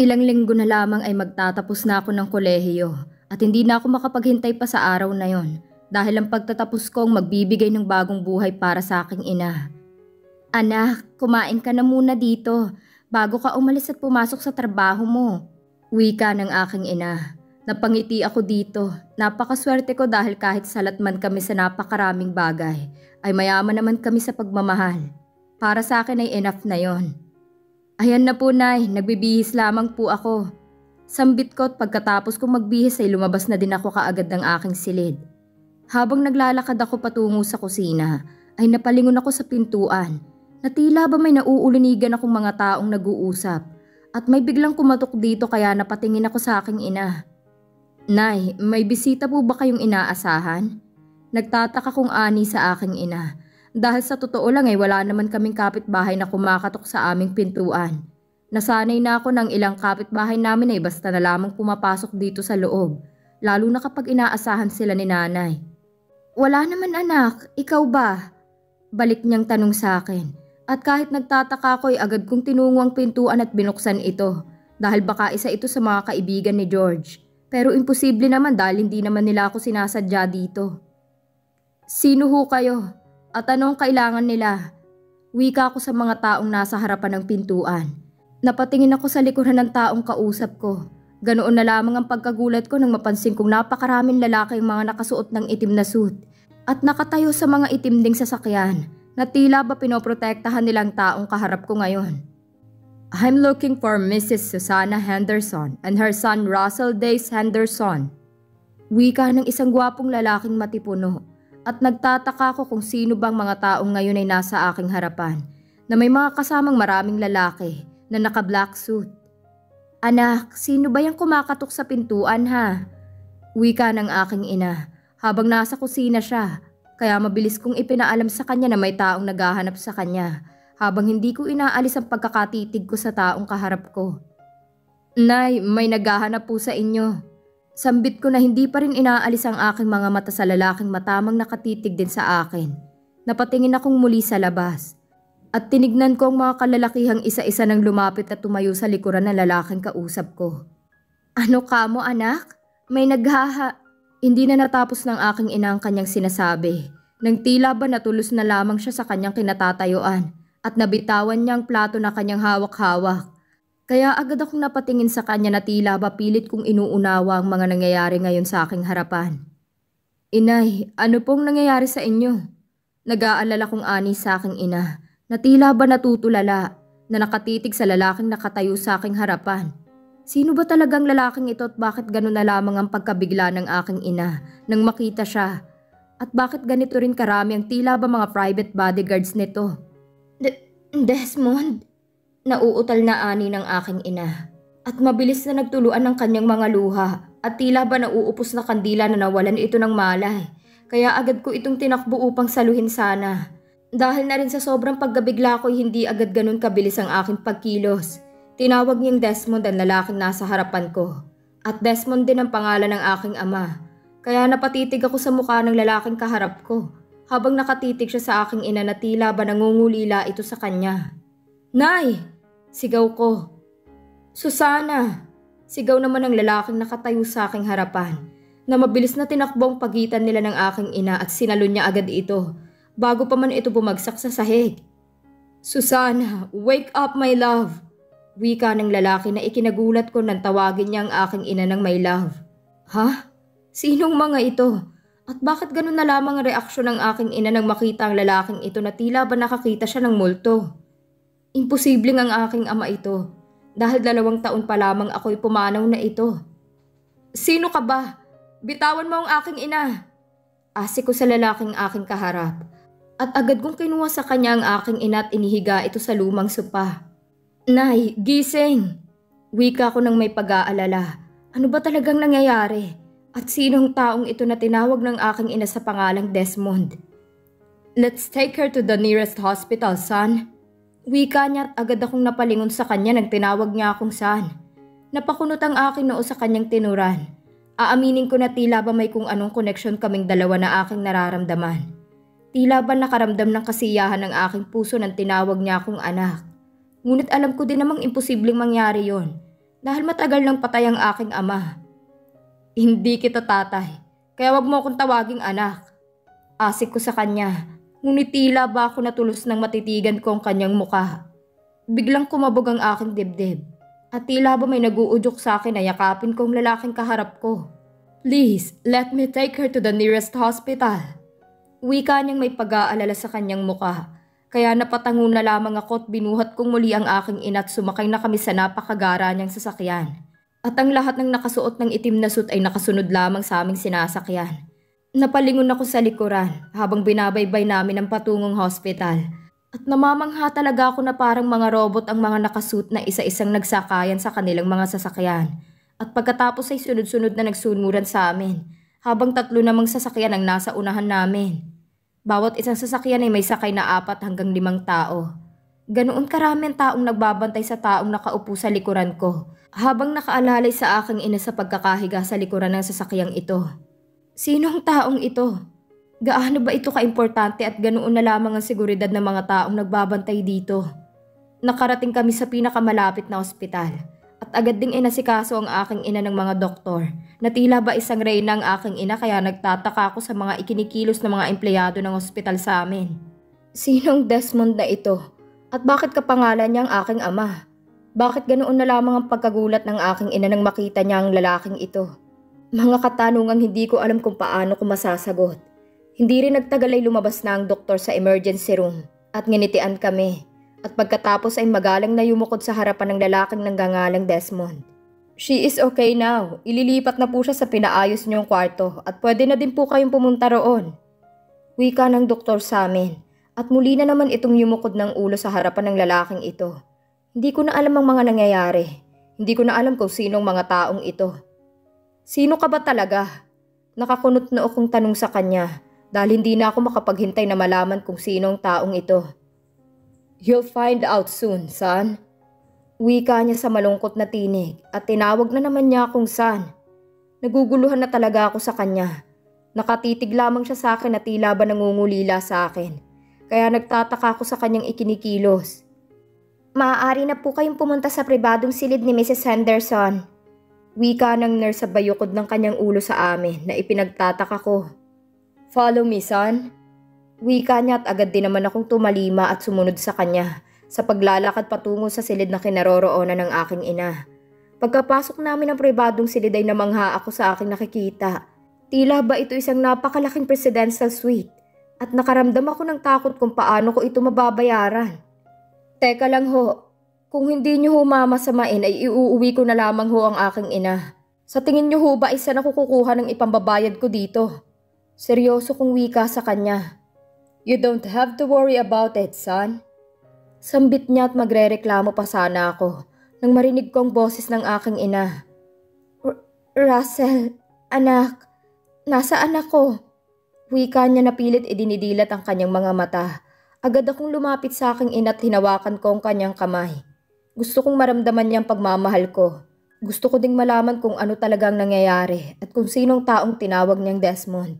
Ilang linggo na lamang ay magtatapos na ako ng kolehiyo at hindi na ako makapaghintay pa sa araw na yon dahil ang pagtatapos kong magbibigay ng bagong buhay para sa aking ina. Anak, kumain ka na muna dito bago ka umalis at pumasok sa trabaho mo. Wika ng aking ina. Napangiti ako dito. Napakaswerte ko dahil kahit salat man kami sa napakaraming bagay, ay mayaman naman kami sa pagmamahal. Para sa akin ay enough na yon. Ayan na po, Nay. Nagbibihis lamang po ako. Sambit ko at pagkatapos kong magbihis ay lumabas na din ako kaagad ng aking silid. Habang naglalakad ako patungo sa kusina, ay napalingon ako sa pintuan na tila ba may nauulunigan akong mga taong nag-uusap at may biglang kumatok dito kaya napatingin ako sa aking ina. Nay, may bisita po ba kayong inaasahan? Nagtataka kong ani sa aking ina. Dahil sa totoo lang ay wala naman kaming kapitbahay na kumakatok sa aming pintuan. Nasanay na ako ng ilang kapitbahay namin ay basta na lamang pumapasok dito sa loob, lalo na kapag inaasahan sila ni nanay. Wala naman anak, ikaw ba? Balik niyang tanong sa akin. At kahit nagtataka ako ay agad kong tinungo ang pintuan at binuksan ito dahil baka isa ito sa mga kaibigan ni George. Pero imposible naman dahil hindi naman nila ako sinasadya dito. Sino ho kayo? At anong kailangan nila? Wika ako sa mga taong nasa harapan ng pintuan. Napatingin ako sa likuran ng taong kausap ko. Ganoon na lamang ang pagkagulat ko nang mapansin kong napakaraming lalaki ang mga nakasuot ng itim na suit at nakatayo sa mga itim ding sasakyan na tila ba pinoprotektahan nilang taong kaharap ko ngayon. I'm looking for Mrs. Susanna Henderson and her son Russell Dace Henderson. Wika ng isang gwapong lalaking matipuno. At nagtataka ko kung sino bang mga taong ngayon ay nasa aking harapan na may mga kasamang maraming lalaki na naka-black suit. Anak, sino ba yung kumakatok sa pintuan ha? Wika ng aking ina habang nasa kusina siya kaya mabilis kong ipinaalam sa kanya na may taong naghahanap sa kanya habang hindi ko inaalis ang pagkakatitig ko sa taong kaharap ko. Nay, may naghahanap po sa inyo. Sambit ko na hindi pa rin inaalis ang aking mga mata sa lalaking matamang nakatitig din sa akin. Napatingin akong muli sa labas. At tinignan ko ang mga kalalakihang isa-isa nang lumapit at tumayo sa likuran ng lalaking kausap ko. Ano ka mo anak? May Hindi na natapos ng aking ina ang kanyang sinasabi. Nang tila ba natulos na lamang siya sa kanyang kinatatayuan at nabitawan niya ang plato na kanyang hawak-hawak. Kaya agad akong napatingin sa kanya na tila ba pilit kong inuunawa ang mga nangyayari ngayon sa aking harapan. Inay, ano pong nangyayari sa inyo? Nag-aalala kong ani sa aking ina na tila ba natutulala na nakatitig sa lalaking nakatayo sa aking harapan. Sino ba talagang lalaking ito at bakit gano'n na lamang ang pagkabigla ng aking ina nang makita siya? At bakit ganito rin karami ang tila ba mga private bodyguards nito? Desmond? Nauutal na ani ng aking ina at mabilis na nagtuluan ng kanyang mga luha at tila ba nauupos na kandila na nawalan ito ng malay. Kaya agad ko itong tinakbo upang saluhin sana. Dahil na rin sa sobrang pagkabigla ko hindi agad ganun kabilis ang aking pagkilos. Tinawag niyang Desmond ang lalaking nasa harapan ko. At Desmond din ang pangalan ng aking ama. Kaya napatitig ako sa mukha ng lalaking kaharap ko habang nakatitig siya sa aking ina na tila ba nangungulila ito sa kanya. Nay! Sigaw ko. Susana! Sigaw naman ng lalaking nakatayo sa aking harapan na mabilis na tinakbo ang pagitan nila ng aking ina at sinalon niya agad ito bago pa man ito bumagsak sa sahig. Susana, wake up my love! Wika ng lalaki na ikinagulat ko nang tawagin niya ang aking ina ng my love. Ha? Sinong mga ito? At bakit ganun na lamang ang reaksyon ng aking ina nang makita ang lalaking ito na tila ba nakakita siya ng multo? Imposibleng ang aking ama ito dahil 2 taon pa lamang ako'y pumanaw na ito. Sino ka ba? Bitawan mo ang aking ina. Asik ko sa lalaking aking kaharap at agad kong kinuha sa kanya ang aking ina at inihiga ito sa lumang sopa. Nay, gising! Wika ko nang may pag-aalala. Ano ba talagang nangyayari? At sinong taong ito na tinawag ng aking ina sa pangalang Desmond? Let's take her to the nearest hospital, son. Wika niya at agad akong napalingon sa kanya nang tinawag niya akong son. Napakunot ang aking noo sa kanyang tinuran. Aaminin ko na tila ba may kung anong koneksyon kaming dalawa na aking nararamdaman. Tila ba nakaramdam ng kasiyahan ng aking puso nang tinawag niya akong anak. Ngunit alam ko din namang imposibleng mangyari yon dahil matagal nang patay ang aking ama. Hindi kita tatay, kaya wag mo akong tawaging anak. Asik ko sa kanya, ngunit tila ba ako natulos nang matitigan ko ang kanyang muka. Biglang kumabog ang aking dibdib, at tila ba may naguudyok sa akin na yakapin ko ang lalaking kaharap ko. Please, let me take her to the nearest hospital. Wika niyang may pag-aalala sa kanyang muka, kaya napatango na lamang ako at binuhat kong muli ang aking ina at sumakay na kami sa napakagara niyang sasakyan. At ang lahat ng nakasuot ng itim na suit ay nakasunod lamang sa aming sinasakyan. Napalingon ako sa likuran habang binabaybay namin ang patungong hospital. At namamangha talaga ako na parang mga robot ang mga nakasuit na isa-isang nagsakayan sa kanilang mga sasakyan. At pagkatapos ay sunod-sunod na nagsunuran sa amin, habang 3 namang sasakyan ang nasa unahan namin. Bawat isang sasakyan ay may sakay na 4 hanggang 5 tao. Ganoon karami ang taong nagbabantay sa taong nakaupo sa likuran ko, habang nakaalalay sa aking ina sa pagkakahiga sa likuran ng sasakyang ito. Sino ang taong ito? Gaano ba ito kaimportante at ganoon na lamang ang seguridad ng mga taong nagbabantay dito? Nakarating kami sa pinakamalapit na ospital at agad ding inasikaso ang aking ina ng mga doktor na tila ba isang reyna ang aking ina, kaya nagtataka ako sa mga ikinikilos ng mga empleyado ng ospital sa amin. Sinong Desmond na ito? At bakit kapangalan niya ang aking ama? Bakit ganoon na lamang ang pagkagulat ng aking ina nang makita niya ang lalaking ito? Mga katanungang hindi ko alam kung paano ko masasagot. Hindi rin nagtagal ay lumabas na ang doktor sa emergency room at nginitian kami. At pagkatapos ay magalang na yumukod sa harapan ng lalaking nanggangalang Desmond. She is okay now. Ililipat na po siya sa pinaayos niyong kwarto at pwede na din po kayong pumunta roon. Wika ng doktor sa amin at muli na naman itong yumukod ng ulo sa harapan ng lalaking ito. Hindi ko na alam ang mga nangyayari. Hindi ko na alam kung sinong mga taong ito. Sino ka ba talaga? Nakakunot na akong tanong sa kanya dahil hindi na ako makapaghintay na malaman kung sinong taong ito. You'll find out soon, son. Wika niya sa malungkot na tinig at tinawag na naman niya akong son. Naguguluhan na talaga ako sa kanya. Nakatitig lamang siya sa akin at tila ba nangungulila sa akin. Kaya nagtataka ako sa kanyang ikinikilos. Maaari na po kayong pumunta sa pribadong silid ni Mrs. Henderson. Wika ng nurse sa bayukod ng kanyang ulo sa amin na ipinagtataka ko. Follow me, son. Wika niya at agad din naman akong tumalima at sumunod sa kanya sa paglalakad patungo sa silid na kinaroroonan ng aking ina. Pagkapasok namin ng pribadong silid ay namangha ako sa aking nakikita. Tila ba ito isang napakalaking presidential suite at nakaramdam ako ng takot kung paano ko ito mababayaran. Teka lang ho, kung hindi niyo ho mamasamain ay iuuwi ko na lamang ho ang aking ina. Sa tingin niyo ho ba isa na kukuha ng ipambabayad ko dito? Seryoso kong wika sa kanya. You don't have to worry about it, son. Sambit niya at magrereklamo pa sana ako nang marinig ko ang boses ng aking ina. Russell, anak, nasaan ako? Wika niya na pilit idinidilat ang kanyang mga mata. Agad akong lumapit sa aking ina at hinawakan ko ang kanyang kamay. Gusto kong maramdaman niya ang pagmamahal ko. Gusto ko ding malaman kung ano talagang nangyayari at kung sinong taong tinawag niyang Desmond.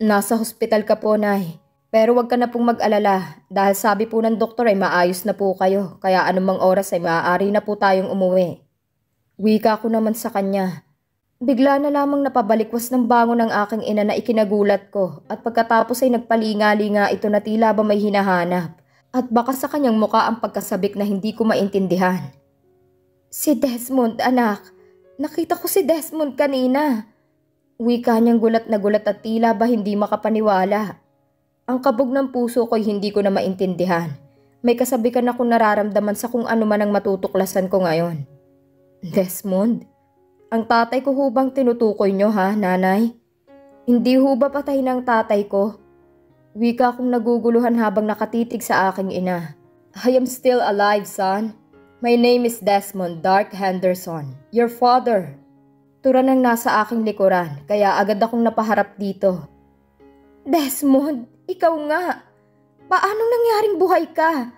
Nasa hospital ka po, Nay. Pero wag ka na pong mag-alala dahil sabi po ng doktor ay maayos na po kayo, kaya anumang oras ay maaari na po tayong umuwi. Wika ko naman sa kanya. Bigla na lamang napabalikwas ng bangon ng aking ina na ikinagulat ko at pagkatapos ay nagpalinga-linga ito na tila ba may hinahanap at baka sa kanyang muka ang pagkasabik na hindi ko maintindihan. Si Desmond, anak. Nakita ko si Desmond kanina. Wika niyang gulat na gulat at tila ba hindi makapaniwala. Ang kabog ng puso ko'y hindi ko na maintindihan. May kasabikan akong nararamdaman sa kung ano man ang matutuklasan ko ngayon. Desmond? Ang tatay ko hubang tinutukoy niyo ha, nanay? Hindi ho ba patay ng tatay ko? Wika akong naguguluhan habang nakatitig sa aking ina. I am still alive, son. My name is Desmond Dark Henderson, your father. Tura nang nasa aking likuran, kaya agad akong napaharap dito. Desmond, ikaw nga. Paanong nangyaring buhay ka?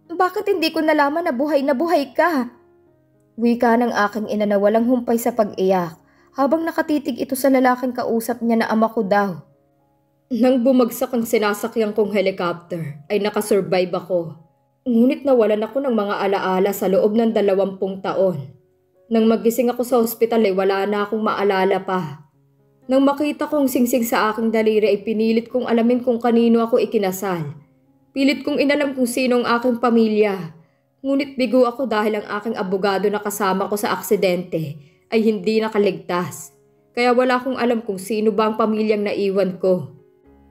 Bakit hindi ko nalaman na buhay ka? Wika ng aking ina na walang humpay sa pag-iyak habang nakatitig ito sa lalaking kausap niya na ama ko daw. Nang bumagsak ang sinasakyan kong helicopter ay nakasurvive ako. Ngunit nawalan ako ng mga alaala sa loob ng 20 taon. Nang magising ako sa ospital ay wala na akong maalala pa. Nang makita kong singsing sa aking daliri ay pinilit kong alamin kung kanino ako ikinasal. Pilit kong inalam kung sino ang aking pamilya. Ngunit bigo ako dahil ang aking abogado na kasama ko sa aksidente ay hindi nakaligtas. Kaya wala akong alam kung sino ba ang pamilyang naiwan ko.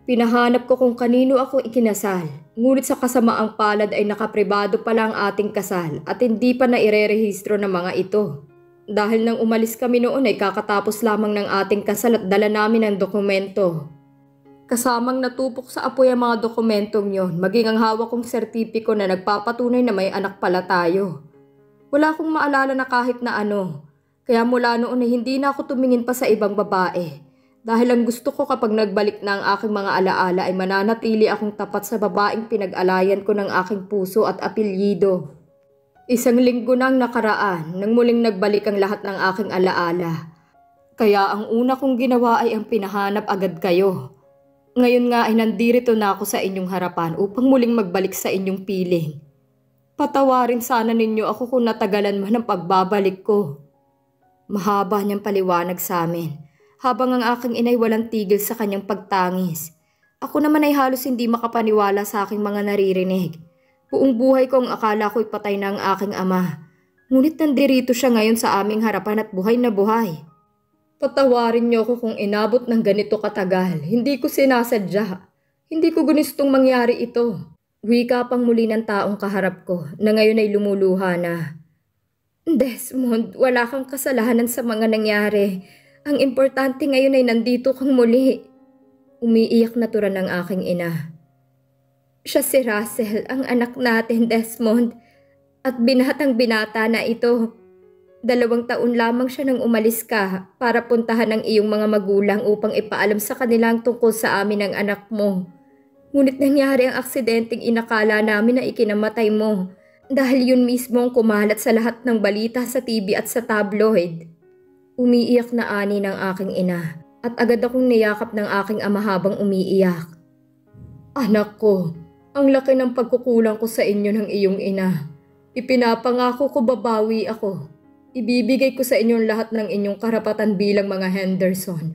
Pinahanap ko kung kanino ako ikinasal. Ngunit sa kasamaang palad ay nakapribado pala ang ating kasal at hindi pa nairerehistro ng mga ito. Dahil nang umalis kami noon ay kakatapos lamang ng ating kasal at dala namin ang dokumento. Kasamang natupok sa apoy ang mga dokumentong yon, maging ang hawak kong sertipiko na nagpapatunay na may anak pala tayo. Wala akong maalala na kahit na ano. Kaya mula noon ay hindi na ako tumingin pa sa ibang babae. Dahil ang gusto ko kapag nagbalik na ang aking mga alaala ay mananatili akong tapat sa babaeng pinag-alayan ko ng aking puso at apelyido. Isang linggo nang nakaraan nang muling nagbalik ang lahat ng aking alaala. Kaya ang una kong ginawa ay ang pinahanap agad kayo. Ngayon nga ay nandirito na ako sa inyong harapan upang muling magbalik sa inyong piling. Patawarin sana ninyo ako kung natagalan man ang pagbabalik ko. Mahaba niyang paliwanag sa amin. Habang ang aking inay walang tigil sa kanyang pagtangis. Ako naman ay halos hindi makapaniwala sa aking mga naririnig. Buong buhay ko ang akala ko'y patay na ang aking ama. Ngunit nandirito siya ngayon sa aming harapan at buhay na buhay. Patawarin niyo ako kung inabot ng ganito katagal. Hindi ko sinasadya. Hindi ko gunistong mangyari ito. Wika pang muli ng taong kaharap ko na ngayon ay lumuluha na. Desmond, wala kang kasalanan sa mga nangyari. Ang importante ngayon ay nandito kang muli. Umiiyak na tura ng aking ina. Siya si Russell, ang anak natin, Desmond. At binatang binata na ito. 2 taon lamang siya nang umalis ka para puntahan ang iyong mga magulang upang ipaalam sa kanilang tungkol sa amin ang anak mo. Ngunit nangyari ang aksidenteng inakala namin na ikinamatay mo. Dahil yun mismo ang kumalat sa lahat ng balita sa TV at sa tabloid. Umiiyak na ani ng aking ina at agad akong niyakap ng aking ama habang umiiyak. Anak ko, ang laki ng pagkukulang ko sa inyo ng iyong ina. Ipinapangako ko babawi ako. Ibibigay ko sa inyong lahat ng inyong karapatan bilang mga Henderson.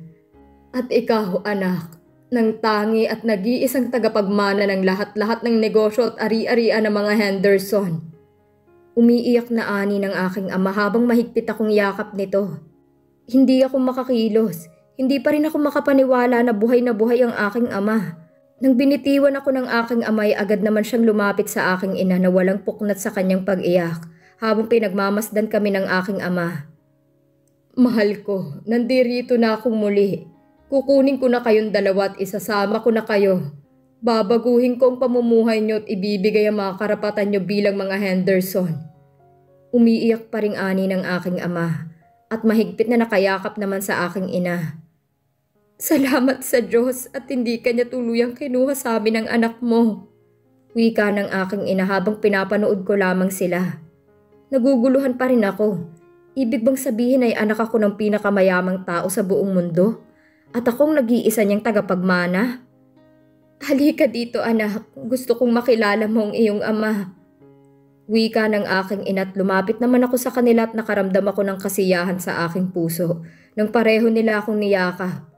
At ikaw, anak, ng tangi at nag-iisang tagapagmana ng lahat-lahat ng negosyo at ari-arian ng mga Henderson. Umiiyak na ani ng aking ama habang mahigpit akong yakap nito. Hindi ako makakilos. Hindi pa rin ako makapaniwala na buhay ang aking ama. Nang binitiwan ako ng aking amay, agad naman siyang lumapit sa aking ina na walang puknat sa kanyang pag-iyak habang pinagmamasdan kami ng aking ama. Mahal ko, nandirito na akong muli. Kukunin ko na kayong dalawa at isasama ko na kayo. Babaguhin ko ang pamumuhay niyo at ibibigay ang mga karapatan niyo bilang mga Henderson. Umiiyak pa ring ani ng aking ama. At mahigpit na nakayakap naman sa aking ina. Salamat sa Diyos at hindi kanya tuluyang kinuha sa amin ang anak mo. Wika ng aking ina habang pinapanood ko lamang sila. Naguguluhan pa rin ako. Ibig bang sabihin ay anak ako ng pinakamayamang tao sa buong mundo? At akong nag-iisa niyang tagapagmana? Halika dito anak, gusto kong makilala mo ang iyong ama. Wika ng aking ina at lumapit naman ako sa kanila at nakaramdam ako ng kasiyahan sa aking puso nang pareho nila akong niyakap.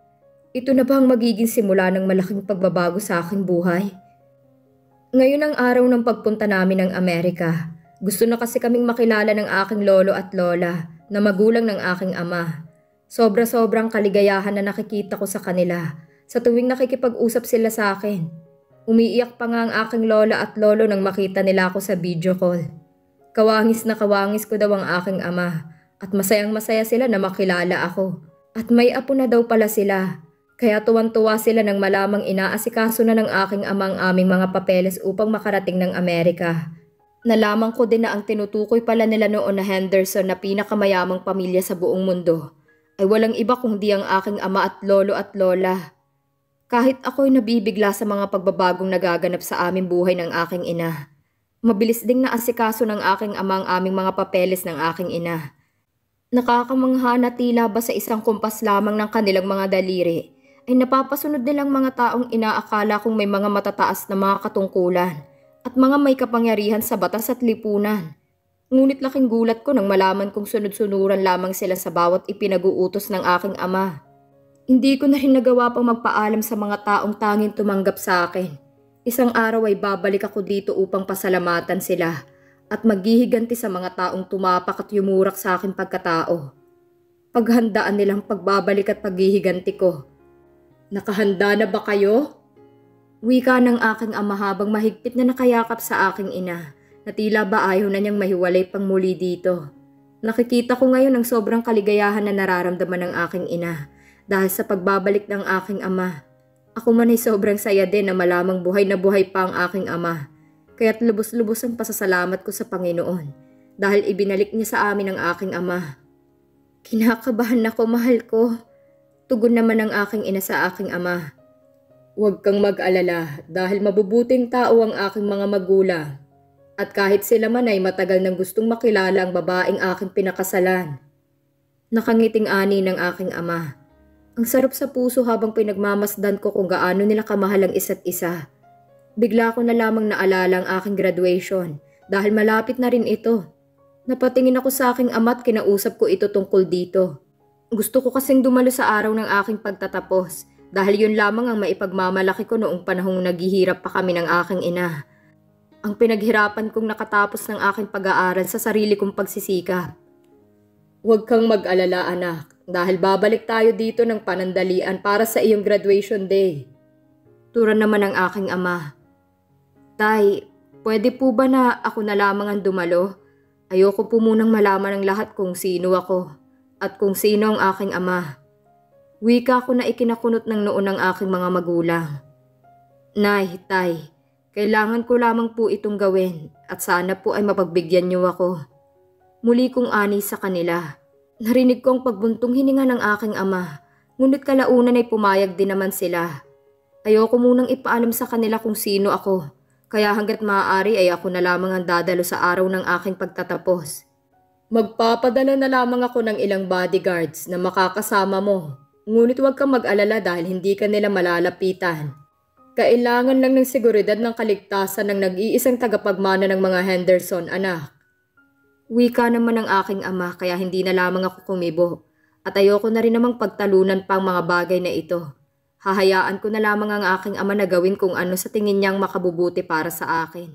Ito na ba ang magiging simula ng malaking pagbabago sa aking buhay? Ngayon ang araw ng pagpunta namin ng Amerika. Gusto na kasi kaming makilala ng aking lolo at lola na magulang ng aking ama. Sobra-sobrang kaligayahan na nakikita ko sa kanila sa tuwing nakikipag-usap sila sa akin. Umiiyak pa nga ang aking lola at lolo nang makita nila ako sa video call. Kawangis na kawangis ko daw ang aking ama at masayang masaya sila na makilala ako. At may apo na daw pala sila. Kaya tuwan-tuwa sila nang malamang inaasikaso na ng aking amang aming mga papeles upang makarating ng Amerika. Nalaman ko din na ang tinutukoy pala nila noon na Henderson na pinakamayamang pamilya sa buong mundo ay walang iba kundi ang aking ama at lolo at lola. Kahit ako'y nabibigla sa mga pagbabagong nagaganap sa aming buhay ng aking ina. Mabilis ding naasikaso ng aking ama ang aming mga papeles ng aking ina. Nakakamangha na tila ba sa isang kumpas lamang ng kanilang mga daliri ay napapasunod nilang mga taong inaakala kong may mga matataas na mga katungkulan at mga may kapangyarihan sa batas at lipunan. Ngunit laking gulat ko nang malaman kong sunod-sunuran lamang sila sa bawat ipinag-uutos ng aking ama. Hindi ko na rin nagawa pang magpaalam sa mga taong tanging tumanggap sa akin. Isang araw ay babalik ako dito upang pasalamatan sila at maghihiganti sa mga taong tumapak at yumurak sa aking pagkatao. Paghandaan nilang pagbabalik at paghihiganti ko. Nakahanda na ba kayo? Wika ng aking ama habang mahigpit na nakayakap sa aking ina na tila ba ayaw na niyang mahiwalay pang muli dito. Nakikita ko ngayon ang sobrang kaligayahan na nararamdaman ng aking ina dahil sa pagbabalik ng aking ama. Ako man ay sobrang saya din na malamang buhay na buhay pa ang aking ama. Kaya't lubos-lubos ang pasasalamat ko sa Panginoon dahil ibinalik niya sa amin ang aking ama. Kinakabahan ako, mahal ko. Tugon naman ng aking ina sa aking ama. Huwag kang mag-alala dahil mabubuting tao ang aking mga magulang. At kahit sila man ay matagal nang gustong makilala ang babaeng aking pinakasalan. Nakangiting ani ng aking ama. Ang sarap sa puso habang pinagmamasdan ko kung gaano nila kamahal ang isa't isa. Bigla ko na lamang naalala ang aking graduation dahil malapit na rin ito. Napatingin ako sa aking ama at kinausap ko ito tungkol dito. Gusto ko kasing dumalo sa araw ng aking pagtatapos dahil yun lamang ang maipagmamalaki ko noong panahong naghihirap pa kami ng aking ina. Ang pinaghirapan kong nakatapos ng aking pag-aaral sa sarili kong pagsisikap. Huwag kang mag-alala anak dahil babalik tayo dito ng panandalian para sa iyong graduation day. Turan naman ng aking ama. Tay, pwede po ba na ako na lamang ang dumalo? Ayoko po munang malaman ng lahat kung sino ako at kung sino ang aking ama. Wika ko na ikinakunot ng noon ng aking mga magulang. Nay, tay, kailangan ko lamang po itong gawin at sana po ay mapagbigyan niyo ako. Muli kong ani sa kanila. Narinig ko ang pagbuntong hininga ng aking ama, ngunit kalaunan ay pumayag din naman sila. Ayoko munang ipaalam sa kanila kung sino ako, kaya hanggat maaari ay ako na lamang ang dadalo sa araw ng aking pagtatapos. Magpapadala na lamang ako ng ilang bodyguards na makakasama mo, ngunit huwag kang mag-alala dahil hindi ka nila malalapitan. Kailangan lang ng seguridad ng kaligtasan ng nag-iisang tagapagmana ng mga Henderson, anak. Wika naman ng aking ama kaya hindi na lamang ako kumibo at ayoko na rin namang pagtalunan pa ang mga bagay na ito. Hahayaan ko na lamang ang aking ama na gawin kung ano sa tingin niyang makabubuti para sa akin.